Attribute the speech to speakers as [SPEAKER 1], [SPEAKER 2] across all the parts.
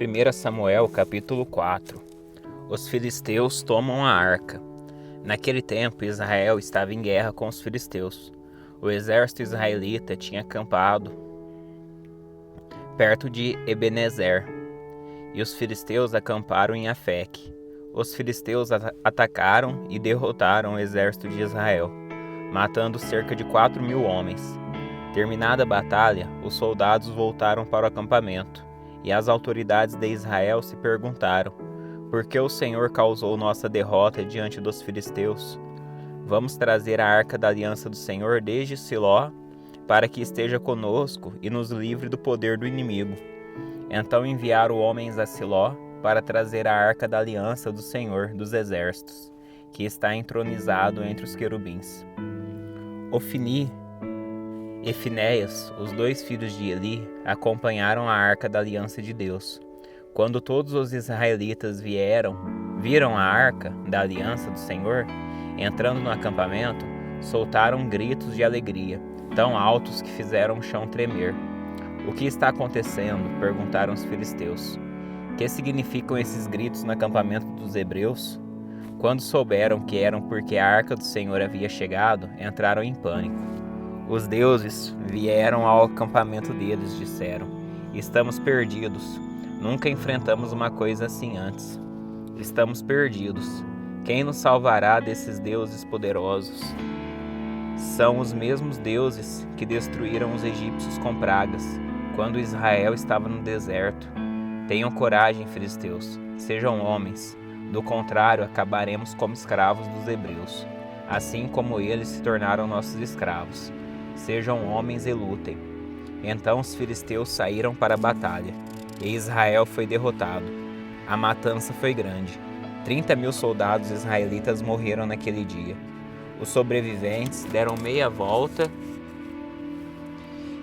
[SPEAKER 1] 1 Samuel capítulo 4. Os filisteus tomam a arca. Naquele tempo Israel estava em guerra com os filisteus. O exército israelita tinha acampado perto de Ebenezer, e os filisteus acamparam em Afeque. Os filisteus atacaram e derrotaram o exército de Israel, matando cerca de 4.000 homens. Terminada a batalha, os soldados voltaram para o acampamento, e as autoridades de Israel se perguntaram: por que o Senhor causou nossa derrota diante dos filisteus? Vamos trazer a arca da aliança do Senhor desde Siló, para que esteja conosco e nos livre do poder do inimigo. Então enviaram homens a Siló para trazer a arca da aliança do Senhor dos exércitos, que está entronizado entre os querubins. Ofni e Finéias, os dois filhos de Eli, acompanharam a arca da aliança de Deus. Quando todos os israelitas viram a arca da aliança do Senhor, entrando no acampamento, soltaram gritos de alegria, tão altos que fizeram o chão tremer. O que está acontecendo? Perguntaram os filisteus. Que significam esses gritos no acampamento dos hebreus? Quando souberam que eram porque a arca do Senhor havia chegado, entraram em pânico. Os deuses vieram ao acampamento deles, disseram. Estamos perdidos. Nunca enfrentamos uma coisa assim antes. Estamos perdidos. Quem nos salvará desses deuses poderosos? São os mesmos deuses que destruíram os egípcios com pragas, quando Israel estava no deserto. Tenham coragem, filisteus. Sejam homens. Do contrário, acabaremos como escravos dos hebreus, assim como eles se tornaram nossos escravos. Sejam homens e lutem. Então os filisteus saíram para a batalha, e Israel foi derrotado. A matança foi grande. 30.000 soldados israelitas morreram naquele dia. Os sobreviventes deram meia volta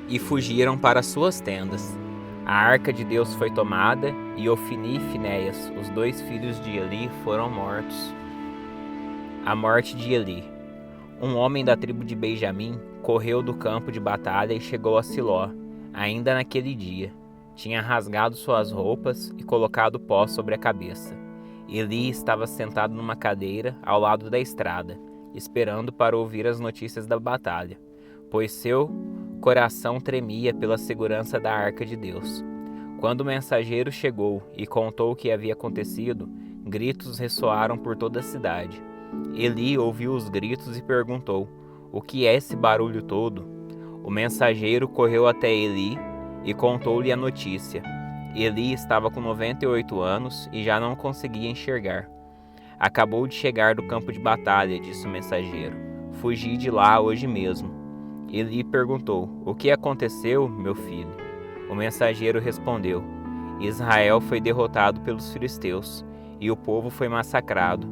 [SPEAKER 1] e fugiram para suas tendas. A arca de Deus foi tomada, e Ofni e Finéias, os dois filhos de Eli, foram mortos. A morte de Eli. Um homem da tribo de Benjamim correu do campo de batalha e chegou a Siló, ainda naquele dia. Tinha rasgado suas roupas e colocado pó sobre a cabeça. Eli estava sentado numa cadeira ao lado da estrada, esperando para ouvir as notícias da batalha, pois seu coração tremia pela segurança da arca de Deus. Quando o mensageiro chegou e contou o que havia acontecido, gritos ressoaram por toda a cidade. Eli ouviu os gritos e perguntou: o que é esse barulho todo? O mensageiro correu até Eli e contou-lhe a notícia. Eli estava com 98 anos e já não conseguia enxergar. Acabou de chegar do campo de batalha, disse o mensageiro. Fugi de lá hoje mesmo. Eli perguntou: o que aconteceu, meu filho? O mensageiro respondeu: Israel foi derrotado pelos filisteus e o povo foi massacrado.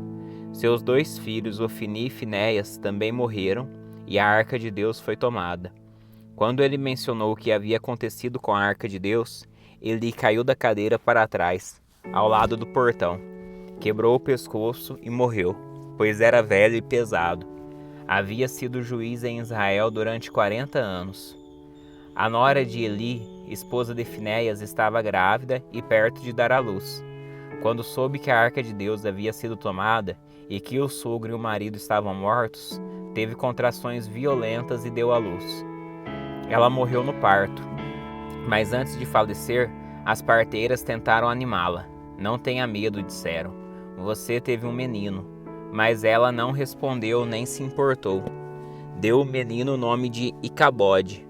[SPEAKER 1] Seus dois filhos, Ofni e Finéias, também morreram, e a arca de Deus foi tomada. Quando ele mencionou o que havia acontecido com a arca de Deus, Eli caiu da cadeira para trás, ao lado do portão. Quebrou o pescoço e morreu, pois era velho e pesado. Havia sido juiz em Israel durante 40 anos. A nora de Eli, esposa de Finéias, estava grávida e perto de dar à luz. Quando soube que a arca de Deus havia sido tomada e que o sogro e o marido estavam mortos, teve contrações violentas e deu à luz. Ela morreu no parto, mas antes de falecer, as parteiras tentaram animá-la. Não tenha medo, disseram. Você teve um menino. Mas ela não respondeu nem se importou. Deu o menino o nome de Icabode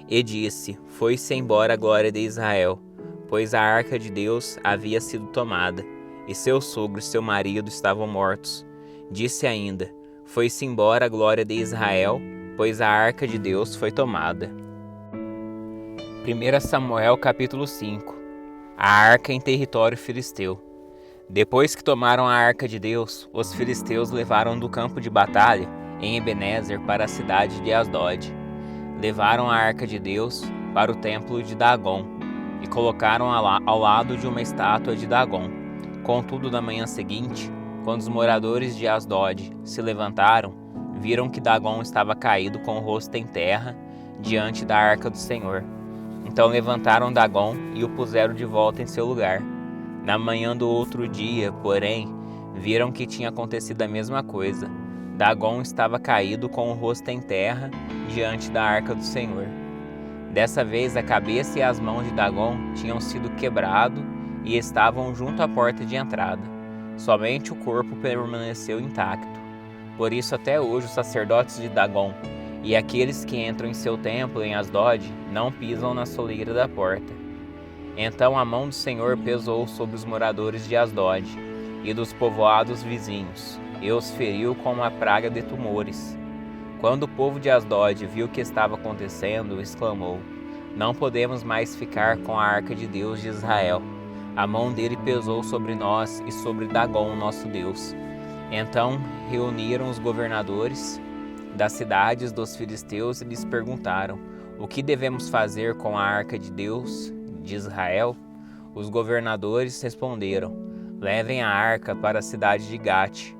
[SPEAKER 1] e disse: foi-se embora a glória de Israel, pois a arca de Deus havia sido tomada, e seu sogro e seu marido estavam mortos. Disse ainda: foi-se embora a glória de Israel, pois a arca de Deus foi tomada. 1 Samuel capítulo 5. A arca em território filisteu. Depois que tomaram a arca de Deus, os filisteus levaram do campo de batalha em Ebenezer para a cidade de Asdod. Levaram a arca de Deus para o templo de Dagon e colocaram ao lado de uma estátua de Dagon. Contudo, na manhã seguinte, quando os moradores de Asdod se levantaram, viram que Dagon estava caído com o rosto em terra diante da arca do Senhor. Então levantaram Dagom e o puseram de volta em seu lugar. Na manhã do outro dia, porém, viram que tinha acontecido a mesma coisa. Dagom estava caído com o rosto em terra diante da arca do Senhor. Dessa vez a cabeça e as mãos de Dagom tinham sido quebrado e estavam junto à porta de entrada. Somente o corpo permaneceu intacto. Por isso até hoje os sacerdotes de Dagom e aqueles que entram em seu templo em Asdod não pisam na soleira da porta. Então a mão do Senhor pesou sobre os moradores de Asdod e dos povoados vizinhos, e os feriu com uma praga de tumores. Quando o povo de Asdod viu o que estava acontecendo, exclamou: Não podemos mais ficar com a arca de Deus de Israel. A mão dele pesou sobre nós e sobre Dagom, nosso Deus. Então reuniram os governadores das cidades dos filisteus e lhes perguntaram: O que devemos fazer com a arca de Deus de Israel? Os governadores responderam: Levem a arca para a cidade de Gate.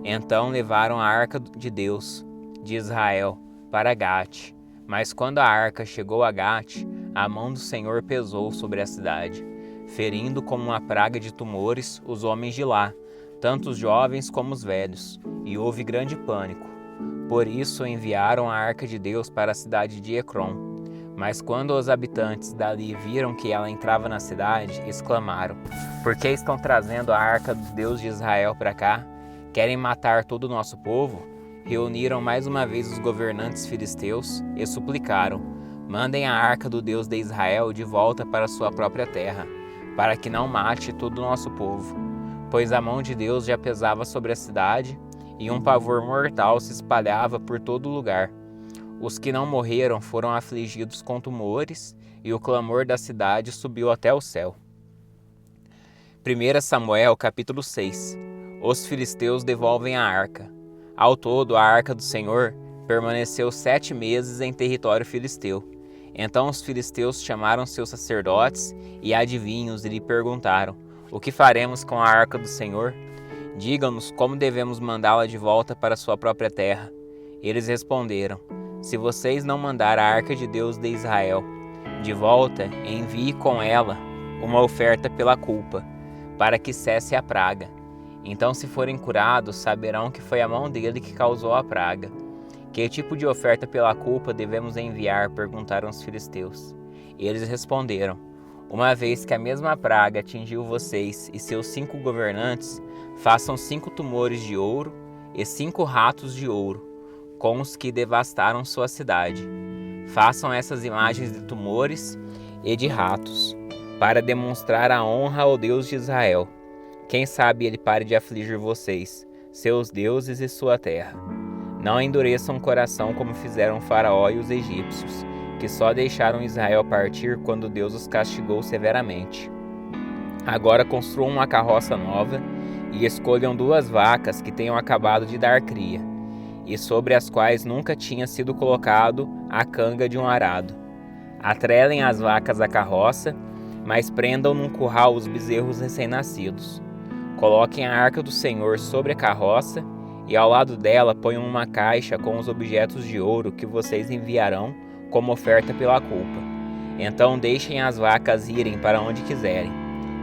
[SPEAKER 1] Então levaram a arca de Deus de Israel para Gate. Mas quando a arca chegou a Gate, a mão do Senhor pesou sobre a cidade, ferindo como uma praga de tumores os homens de lá, tanto os jovens como os velhos, e houve grande pânico. Por isso enviaram a arca de Deus para a cidade de Ecrom. Mas quando os habitantes dali viram que ela entrava na cidade, exclamaram: Por que estão trazendo a arca do Deus de Israel para cá? Querem matar todo o nosso povo? Reuniram mais uma vez os governantes filisteus e suplicaram: Mandem a arca do Deus de Israel de volta para sua própria terra, para que não mate todo o nosso povo. Pois a mão de Deus já pesava sobre a cidade, e um pavor mortal se espalhava por todo lugar. Os que não morreram foram afligidos com tumores, e o clamor da cidade subiu até o céu. 1 Samuel capítulo 6. Os filisteus devolvem a arca. Ao todo, a arca do Senhor permaneceu 7 meses em território filisteu. Então os filisteus chamaram seus sacerdotes e adivinhos e lhe perguntaram: O que faremos com a arca do Senhor? Diga-nos como devemos mandá-la de volta para sua própria terra. Eles responderam: Se vocês não mandar a arca de Deus de Israel de volta, envie com ela uma oferta pela culpa, para que cesse a praga. Então, se forem curados, saberão que foi a mão dele que causou a praga. Que tipo de oferta pela culpa devemos enviar? Perguntaram os filisteus. Eles responderam: Uma vez que a mesma praga atingiu vocês e seus 5 governantes, façam 5 tumores de ouro e 5 ratos de ouro, com os que devastaram sua cidade. Façam essas imagens de tumores e de ratos, para demonstrar a honra ao Deus de Israel. Quem sabe ele pare de afligir vocês, seus deuses e sua terra. Não endureçam o coração como fizeram Faraó e os egípcios, que só deixaram Israel partir quando Deus os castigou severamente. Agora construam uma carroça nova e escolham 2 vacas que tenham acabado de dar cria, e sobre as quais nunca tinha sido colocado a canga de um arado. Atrelem as vacas à carroça, mas prendam num curral os bezerros recém-nascidos. Coloquem a arca do Senhor sobre a carroça e ao lado dela ponham uma caixa com os objetos de ouro que vocês enviarão como oferta pela culpa. Então deixem as vacas irem para onde quiserem.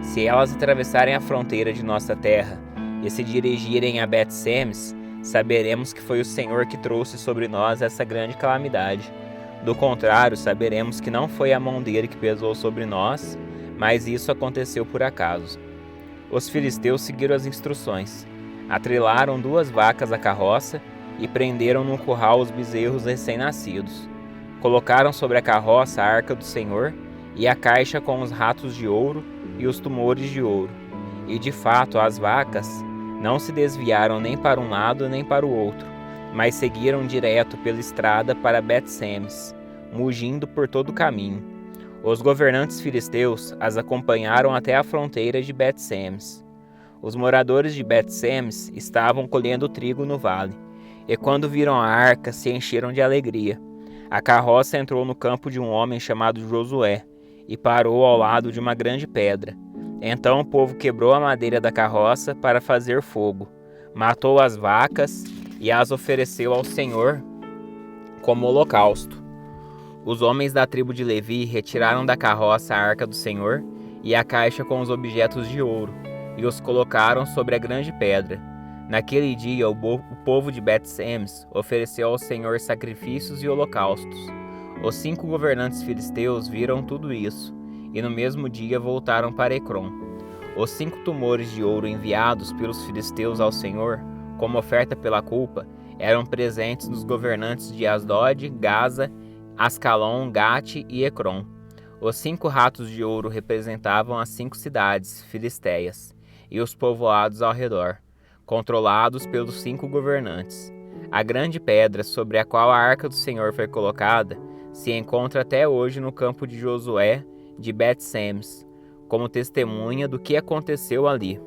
[SPEAKER 1] Se elas atravessarem a fronteira de nossa terra e se dirigirem a Bet-Semes, saberemos que foi o Senhor que trouxe sobre nós essa grande calamidade. Do contrário, saberemos que não foi a mão dele que pesou sobre nós, mas isso aconteceu por acaso. Os filisteus seguiram as instruções. Atrelaram 2 vacas à carroça e prenderam no curral os bezerros recém-nascidos. Colocaram sobre a carroça a arca do Senhor e a caixa com os ratos de ouro e os tumores de ouro. E de fato as vacas não se desviaram nem para um lado nem para o outro, mas seguiram direto pela estrada para Bet-Semes, mugindo por todo o caminho. Os governantes filisteus as acompanharam até a fronteira de Bet-Semes. Os moradores de Bet-Semes estavam colhendo trigo no vale, e quando viram a arca se encheram de alegria. A carroça entrou no campo de um homem chamado Josué e parou ao lado de uma grande pedra. Então o povo quebrou a madeira da carroça para fazer fogo, matou as vacas e as ofereceu ao Senhor como holocausto. Os homens da tribo de Levi retiraram da carroça a arca do Senhor e a caixa com os objetos de ouro, e os colocaram sobre a grande pedra. Naquele dia, o povo de Bet-Semes ofereceu ao Senhor sacrifícios e holocaustos. Os 5 governantes filisteus viram tudo isso, e no mesmo dia voltaram para Ecrom. Os 5 tumores de ouro enviados pelos filisteus ao Senhor, como oferta pela culpa, eram presentes dos governantes de Asdod, Gaza, Ascalon, Gate e Ecrom. Os 5 ratos de ouro representavam as 5 cidades filisteias e os povoados ao redor, controlados pelos 5 governantes. A grande pedra sobre a qual a arca do Senhor foi colocada se encontra até hoje no campo de Josué de Bet-Semes, como testemunha do que aconteceu ali.